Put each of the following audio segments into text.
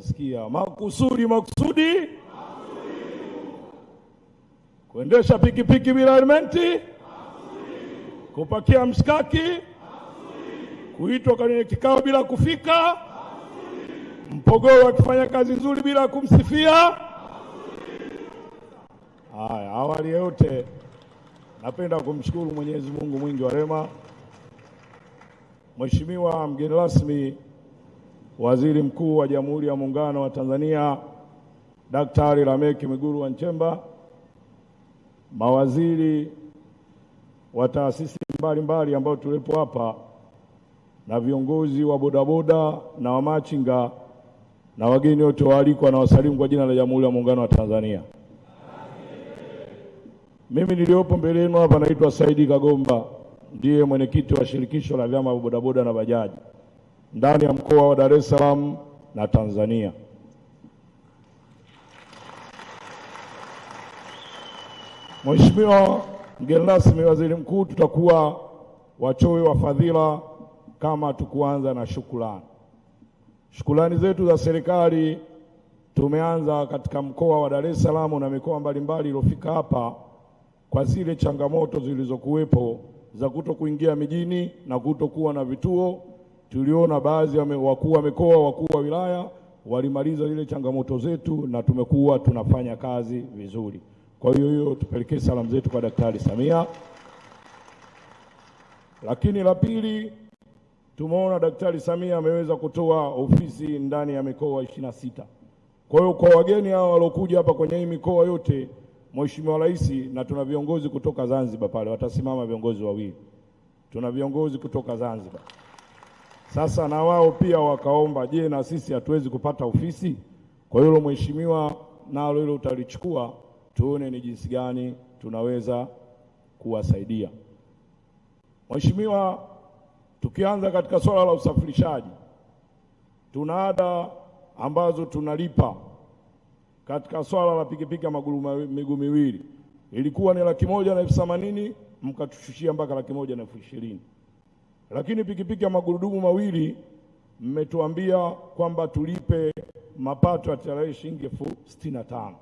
Nasikia makusudi kuendesha pikipiki bila helmeti, kupakia mshikaki, kuitwa kwenye kikao bila kufika, Mpogoro akifanya kazi nzuri bila kumsifia. Haya, awali yote napenda kumshukuru Mwenyezi Mungu mwingi wa rehema. Mheshimiwa mgeni rasmi, Waziri Mkuu wa Jamhuri ya Muungano wa Tanzania Daktari Lameck Mwigulu Nchemba, mawaziri wa taasisi mbalimbali ambao tulipo hapa, na viongozi wa bodaboda na wamachinga na wageni wote waalikwa, na wasalimu kwa jina la Jamhuri ya Muungano wa Tanzania. Mimi niliopo mbele yenu hapa naitwa Saidi Kagomba, ndiye mwenyekiti wa shirikisho la vyama vya bodaboda na bajaji ndani ya mkoa wa Dar es Salaam na Tanzania. Mheshimiwa mgeni rasmi Waziri Mkuu, tutakuwa wachoyo wa fadhila kama tukuanza na shukrani. Shukrani zetu za serikali tumeanza katika mkoa wa Dar es Salaam na mikoa mbalimbali iliyofika hapa kwa zile changamoto zilizokuwepo za kutokuingia mijini na kutokuwa na vituo. Tuliona baadhi ya wakuu wa mikoa, wakuu wa wilaya walimaliza zile changamoto zetu na tumekuwa tunafanya kazi vizuri. Kwa hiyo tupelekee salamu zetu kwa Daktari Samia. Lakini la pili, tumeona Daktari Samia ameweza kutoa ofisi ndani ya mikoa 26. Kwa hiyo kwa wageni hao waliokuja hapa kwenye hii mikoa yote, Mheshimiwa Rais, na tuna viongozi kutoka Zanzibar pale, watasimama viongozi wawili. Tuna viongozi kutoka Zanzibar. Sasa na wao pia wakaomba, je, na sisi hatuwezi kupata ofisi? Kwa hiyo mheshimiwa, nalo hilo utalichukua, tuone ni jinsi gani tunaweza kuwasaidia. Mheshimiwa, tukianza katika swala la usafirishaji, tuna ada ambazo tunalipa katika swala la pikipiki ya miguu miwili. Ilikuwa ni 1,180,000, mkatushushia mpaka 1,120,000. Lakini pikipiki ya magurudumu mawili mmetuambia kwamba tulipe mapato ya TRA shilingi 65,000.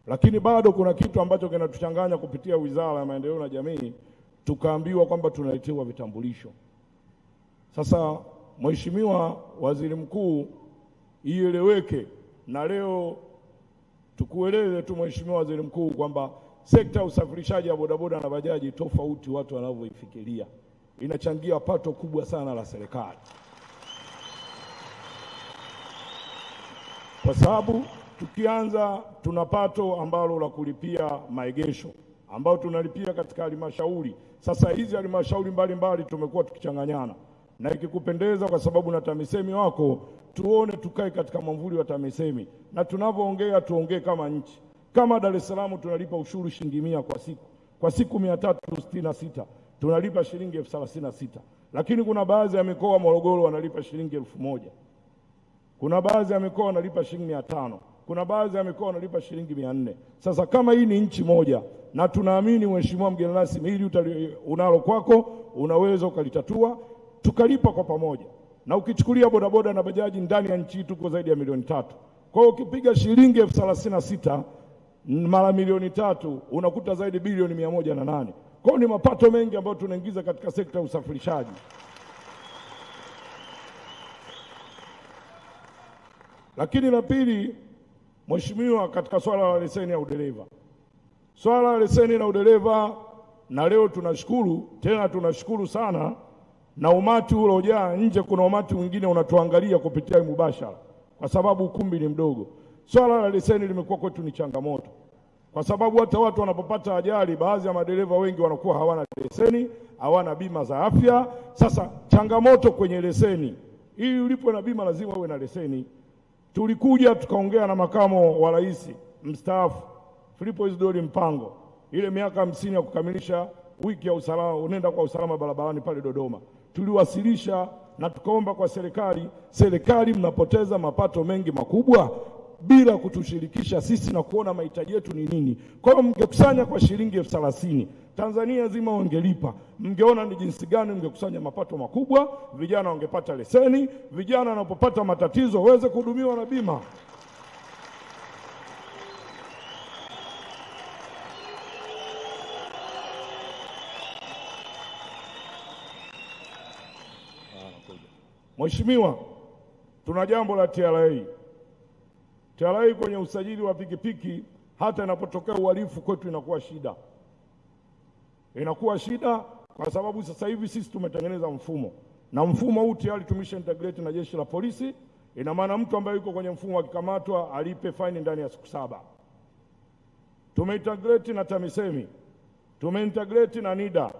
Lakini bado kuna kitu ambacho kinatuchanganya kupitia Wizara ya Maendeleo na Jamii, tukaambiwa kwamba tunaletewa vitambulisho. Sasa Mheshimiwa Waziri Mkuu, ieleweke, na leo tukueleze tu Mheshimiwa Waziri Mkuu kwamba sekta ya usafirishaji wa bodaboda na bajaji, tofauti watu wanavyoifikiria, inachangia pato kubwa sana la serikali, kwa sababu tukianza tuna pato ambalo la kulipia maegesho ambao tunalipia katika halmashauri. Sasa hizi halmashauri mbalimbali tumekuwa tukichanganyana, na ikikupendeza, kwa sababu na TAMISEMI wako, tuone tukae katika mwamvuli wa TAMISEMI, na tunavyoongea tuongee kama nchi. Kama Dar es Salaam tunalipa ushuru shilingi 100 kwa siku 366 tunalipa shilingi 36,000. Lakini kuna baadhi ya mikoa, Morogoro wanalipa shilingi 1,000, kuna baadhi ya mikoa wanalipa shilingi 500, kuna baadhi ya mikoa wanalipa shilingi 400. Sasa kama hii ni nchi moja, na tunaamini Mheshimiwa mgeni rasmi, hili unalo kwako, unaweza ukalitatua, tukalipa kwa pamoja. Na ukichukulia bodaboda na bajaji ndani ya nchi tuko zaidi ya 3,000,000. Kwa hiyo ukipiga shilingi 36,000 mara 3,000,000 unakuta zaidi bilioni 108. Kwa hiyo ni mapato mengi ambayo tunaingiza katika sekta ya usafirishaji. Lakini la pili, Mheshimiwa, katika swala la leseni ya udereva, swala la leseni la udereva, na leo tunashukuru, tena tunashukuru sana, na umati uliojaa nje, kuna umati mwingine unatuangalia kupitia mubashara kwa sababu ukumbi ni mdogo. Swala la leseni limekuwa kwetu ni changamoto, kwa sababu hata watu wanapopata ajali, baadhi ya madereva wengi wanakuwa hawana leseni, hawana bima za afya. Sasa changamoto kwenye leseni, ili ulipo na bima lazima uwe na leseni. Tulikuja tukaongea na makamo wa rais mstaafu Philipo Isidori Mpango, ile miaka 50 ya kukamilisha wiki ya usalama, unaenda kwa usalama barabarani pale Dodoma, tuliwasilisha na tukaomba kwa serikali, mnapoteza mapato mengi makubwa, bila kutushirikisha sisi na kuona mahitaji yetu ni nini. Kwa hiyo mngekusanya kwa shilingi 30,000 Tanzania nzima wangelipa, mngeona ni jinsi gani mngekusanya mapato makubwa, vijana wangepata leseni, vijana wanapopata matatizo waweze kuhudumiwa na bima. Mheshimiwa, tuna jambo la TRA. TRA kwenye usajili wa pikipiki, hata inapotokea uhalifu kwetu inakuwa shida. Inakuwa shida kwa sababu sasa hivi sisi tumetengeneza mfumo, na mfumo huu tayari tumesha integrate na jeshi la polisi. Ina maana mtu ambaye yuko kwenye mfumo akikamatwa alipe faini ndani ya siku 7. Tumeintegrate na TAMISEMI, tumeintegrate na NIDA.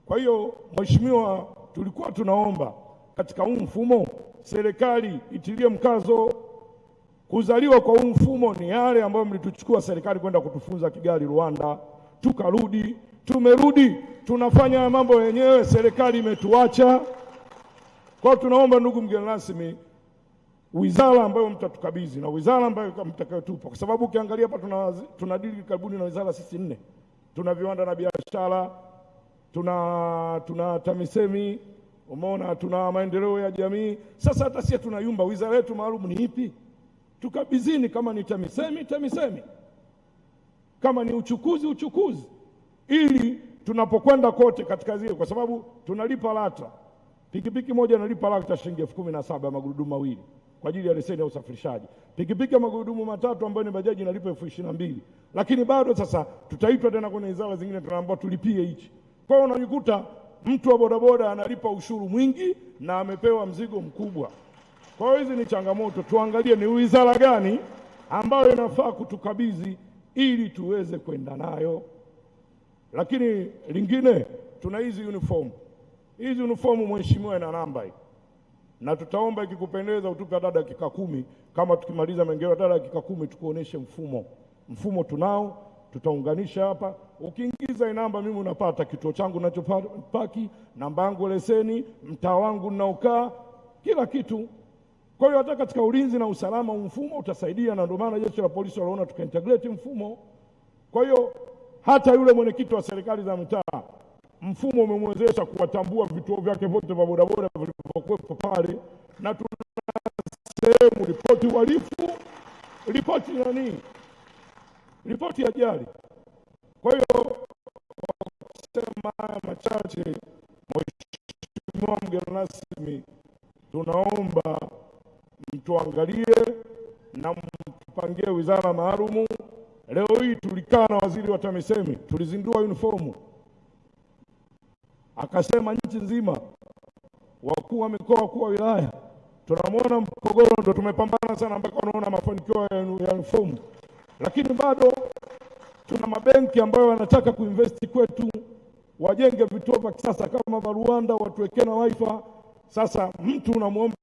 Kwa hiyo Mheshimiwa, tulikuwa tunaomba katika huu mfumo serikali itilie mkazo. Kuzaliwa kwa huu mfumo ni yale ambayo mlituchukua serikali kwenda kutufunza Kigali, Rwanda, tukarudi, tumerudi, tunafanya mambo yenyewe, serikali imetuacha. Kwa hiyo tunaomba ndugu mgeni rasmi, wizara ambayo mtatukabidhi na wizara ambayo mtakayotupa, kwa sababu ukiangalia hapa tunadili karibuni na wizara sisi 4. Tuna viwanda na biashara, tuna TAMISEMI, umeona, tuna maendeleo ya jamii. Sasa hata sisi tunayumba, wizara yetu maalum ni ipi? Tukabidhini, kama ni TAMISEMI, kama ni uchukuzi, ili tunapokwenda kote katika zile, kwa sababu tunalipa LATRA. Pikipiki moja inalipa LATRA shilingi 17,000 magurudumu mawili kwa ajili ya leseni ya usafirishaji. Pikipiki ya magurudumu matatu ambayo ni bajaji inalipa 22,000. Lakini bado sasa tutaitwa tena kwenye wizara zingine tunaambiwa tulipie hichi. Kwa hiyo unajikuta mtu wa bodaboda analipa ushuru mwingi na amepewa mzigo mkubwa. Kwa hiyo hizi ni changamoto, tuangalie ni wizara gani ambayo inafaa kutukabidhi ili tuweze kwenda nayo. Lakini lingine, tuna hizi uniform. Hizi uniform Mheshimiwa ina namba hii, na tutaomba ikikupendeza utupe hata dakika 10, kama tukimaliza mengine hata dakika 10 tukuoneshe mfumo tunao, tutaunganisha hapa. Ukiingiza hii namba, mimi unapata kituo changu ninachopaki, namba yangu leseni, mtaa wangu ninaokaa, kila kitu. Kwa hiyo hata katika ulinzi na usalama mfumo utasaidia, na ndio maana jeshi la polisi waliona tukaintegrate mfumo. Kwa hiyo hata yule mwenyekiti wa serikali za mitaa, mfumo umemwezesha kuwatambua vituo vyake vyote vya bodaboda vilivyokuwepo pale, na tuna sehemu ripoti uhalifu, ripoti ajali. Kwa hiyo kusema haya machache, Mheshimiwa mgeni rasmi, tunaomba mtuangalie na mtupangie wizara maalumu. Leo hii tulikaa na waziri wa TAMISEMI, tulizindua uniformu, akasema nchi nzima, wakuu wa mikoa, wakuu wa wilaya, tunamwona Mpogoro ndo tumepambana sana mpaka unaona mafanikio ya uniformu. Lakini bado tuna mabenki ambayo wanataka kuinvesti kwetu, wajenge vituo vya kisasa kama vya Rwanda, watuwekee na wifi. Sasa mtu unamwomba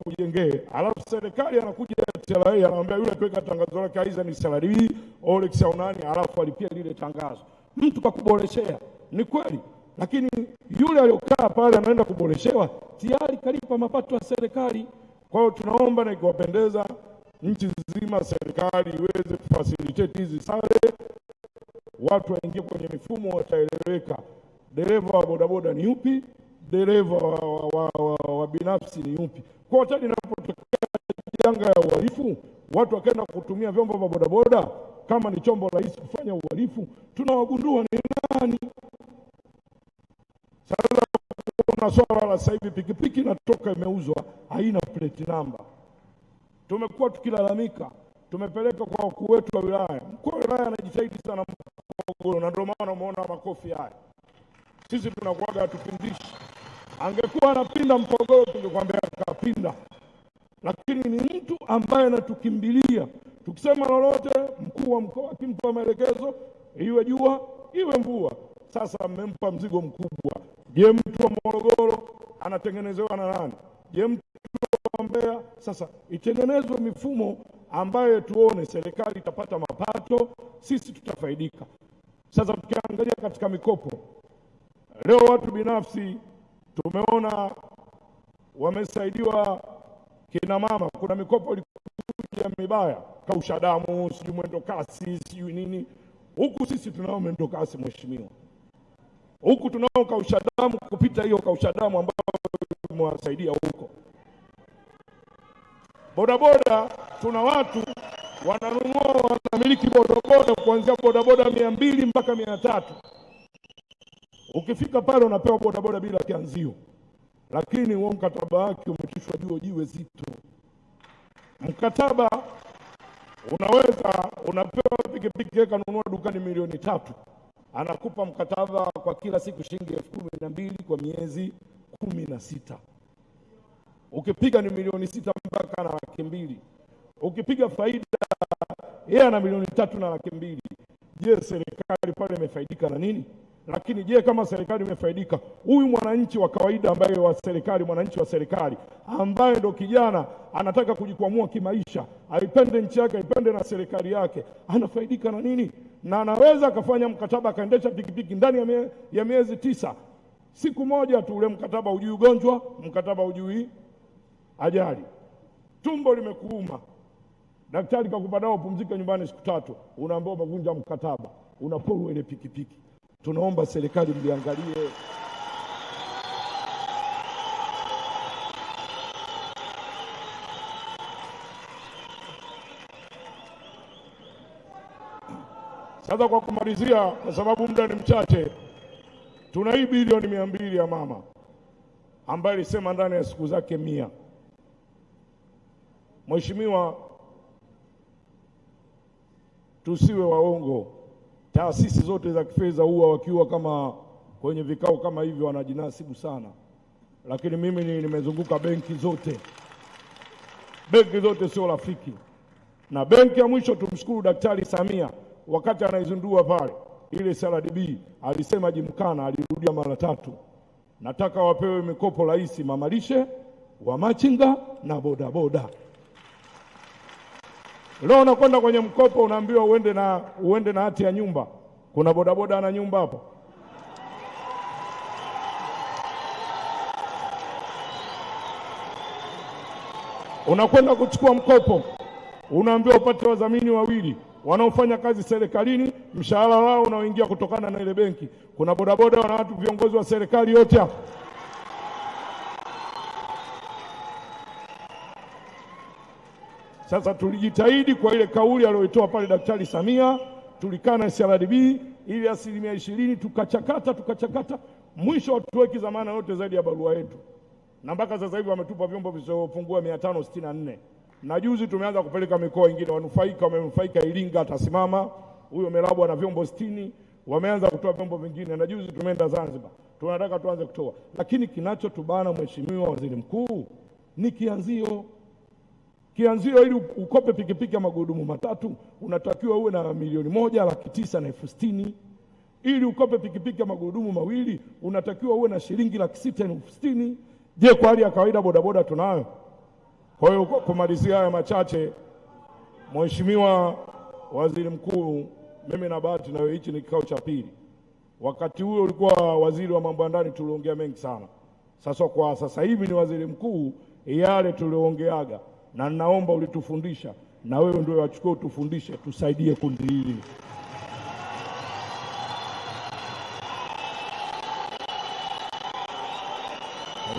kujengee, alafu serikali anakuja TRA anamwambia yule tuweka tangazo lake aiza ni salary Olex au nani, alafu alipia lile tangazo. Mtu kakuboreshea, ni kweli, lakini yule aliyokaa pale anaenda kuboreshewa tayari kalipa mapato ya serikali. Kwa hiyo tunaomba, na ikiwapendeza, nchi nzima serikali iweze kufacilitate hizi sare, watu waingie kwenye mifumo, wataeleweka. Dereva wa bodaboda ni yupi, dereva wa binafsi ni yupi. Kwa hiyo hata inapotokea janga ya uhalifu, watu wakaenda kutumia vyombo vya bodaboda kama ni chombo rahisi kufanya uhalifu, tunawagundua ni nani. Sasa kuna swala la sasa hivi pikipiki inatoka imeuzwa haina plate number. Tumekuwa tukilalamika, tumepeleka kwa wakuu wetu wa wilaya. Mkuu wa wilaya anajitahidi sana Mpogoro, na ndio maana umeona makofi haya. Sisi tunakuaga hatupindishi. Angekuwa anapinda Mpogoro tungekwambia kapinda, lakini ni mtu ambaye anatukimbilia. Tukisema lolote, mkuu wa mkoa akimpa maelekezo, iwe jua iwe mvua. Sasa mmempa mzigo mkubwa. Je, mtu wa Morogoro anatengenezewa na nani? Je, mtu wa Mbeya? Sasa itengenezwe mifumo ambayo tuone serikali itapata mapato, sisi tutafaidika. Sasa tukiangalia katika mikopo, leo watu binafsi tumeona wamesaidiwa Kina mama, kuna mikopo ilikuja mibaya, kausha damu, sijui mwendo kasi, sijui nini. Huku sisi tunao mwendo kasi mheshimiwa. Huku tunao kausha damu kupita hiyo kausha damu ambayo tumewasaidia huko. Bodaboda, tuna watu wananunua, wanamiliki bodaboda kuanzia bodaboda 200 mpaka 300. Ukifika pale unapewa bodaboda bila kianzio, lakini huo mkataba wake umetishwa juu jiwe zito. Mkataba unapewa pikipiki kanunua dukani milioni 3, anakupa mkataba kwa kila siku shilingi 12,000 kwa miezi 16. Ukipiga ni milioni 6 mpaka na 200,000. Ukipiga faida yeye ana milioni 3 na 200,000. Je, serikali pale imefaidika na nini? Lakini je, kama serikali imefaidika, huyu mwananchi wa kawaida ambaye mwananchi wa serikali ambaye ndo kijana anataka kujikwamua kimaisha, aipende nchi yake, aipende na serikali yake, anafaidika na nini? Na anaweza akafanya mkataba akaendesha pikipiki ndani ya miezi 9. Siku moja tu ule mkataba hujui ugonjwa, mkataba hujui ajali. Tumbo limekuuma, daktari kakupa dawa upumzike nyumbani siku 3, unaambiwa umevunja mkataba, unaporwa ile pikipiki. Tunaomba serikali mliangalie. Sasa kwa kumalizia, kwa sababu muda ni mchache, tuna hii bilioni 200 ya mama ambaye alisema ndani ya siku zake 100. Mheshimiwa, tusiwe waongo. Taasisi zote za kifedha huwa wakiwa kama kwenye vikao kama hivi wanajinasibu sana, lakini mimi nimezunguka benki zote sio rafiki. Na benki ya mwisho tumshukuru Daktari Samia, wakati anaizindua pale ile CRDB alisema Jimkana, alirudia mara 3, nataka wapewe mikopo rahisi mamalishe, wamachinga na bodaboda. Leo unakwenda kwenye mkopo unaambiwa uende na hati ya nyumba. Kuna bodaboda ana nyumba hapo? Unakwenda kuchukua mkopo unaambiwa upate wadhamini 2 wanaofanya kazi serikalini, mshahara wao unaoingia kutokana na ile benki. Kuna bodaboda wana watu viongozi wa serikali yote hapo. Sasa tulijitahidi kwa ile kauli aliyoitoa pale Daktari Samia, tulikaa na CRDB ili 20% tukachakata, mwisho tuweki zamana yote zaidi ya barua yetu. Na mpaka sasa hivi wametupa vyombo visivyopungua 564. Na juzi tumeanza kupeleka mikoa mingine, wamenufaika Iringa atasimama, huyo Melabu ana vyombo 60, wameanza kutoa vyombo vingine, na juzi tumeenda Zanzibar. Tunataka tuanze kutoa. Lakini kinachotubana Mheshimiwa Waziri Mkuu ni kianzio. Kianzio ili ukope pikipiki ya magurudumu 3 unatakiwa uwe na 1,900,060. Ili ukope pikipiki ya magurudumu 2 unatakiwa uwe na shilingi 660,000. Je, kwa hali ya kawaida bodaboda tunayo? Kwa hiyo kumalizia haya machache, Mheshimiwa Waziri Mkuu, mimi na bahati na hichi ni kikao cha pili. Wakati huo ulikuwa waziri wa mambo ya ndani, tuliongea mengi sana. Sasa hivi ni waziri mkuu, yale tuliongeaga na naomba ulitufundisha, na wewe ndio wachukue utufundishe, tusaidie kundi hili.